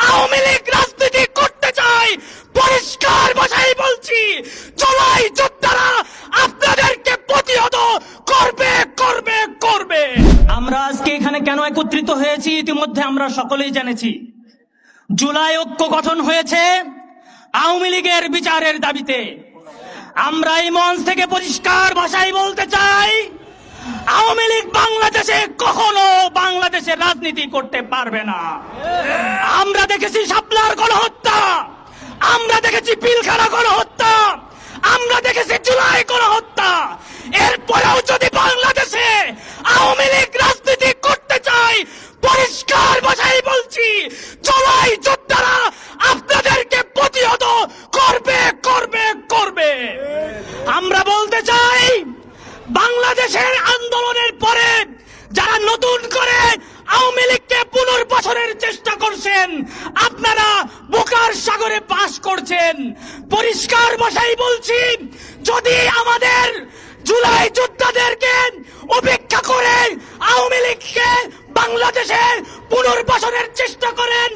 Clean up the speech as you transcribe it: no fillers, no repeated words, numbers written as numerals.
আওয়ামী লীগ রাজনীতি করতে চায়, পরিষ্কার ভাষায় বলছি, জুলাই যোদ্ধারা আপনাদেরকে প্রতিহত করবে করবে করবে। আমরা আজকে এখানে কেন একত্রিত হয়েছি ইতিমধ্যে আমরা সকলেই জেনেছি। জুলাই ঐক্য গঠন হয়েছে আওয়ামী লীগের বিচারের দাবিতে। আমরা এই মঞ্চ থেকে পরিষ্কার ভাষায় বলতে চাই, আওয়ামী লীগ বাংলাদেশে কখনো বাংলাদেশের রাজনীতি করতে পারবে না। আমরা দেখেছি শাপলার গণহত্যা, আমরা দেখেছি পিলখানা গণহত্যা, আমরা দেখেছি জুলাই গণহত্যা। এরপরেও যদি বাংলাদেশে আওয়ামী লীগ রাজনীতি করতে চায়, পরিষ্কার ভাষায় বলছি, জুলাই যোদ্ধারা আপনাদেরকে প্রতিহত করবে করবে করবে। আমরা বলতে চাই, বাংলাদেশের আন্দোলনের পরে যারা নতুন করে আওয়ামী লীগকে পুনর্বাসনের চেষ্টা করছেন, আপনারা বোকার সাগরে বাস করছেন। পরিষ্কার ভাষায় বলছি, যদি আমাদের জুলাই যোদ্ধাদেরকে উপেক্ষা করে আওয়ামী লীগকে বাংলাদেশে পুনর্বাসনের চেষ্টা করেন,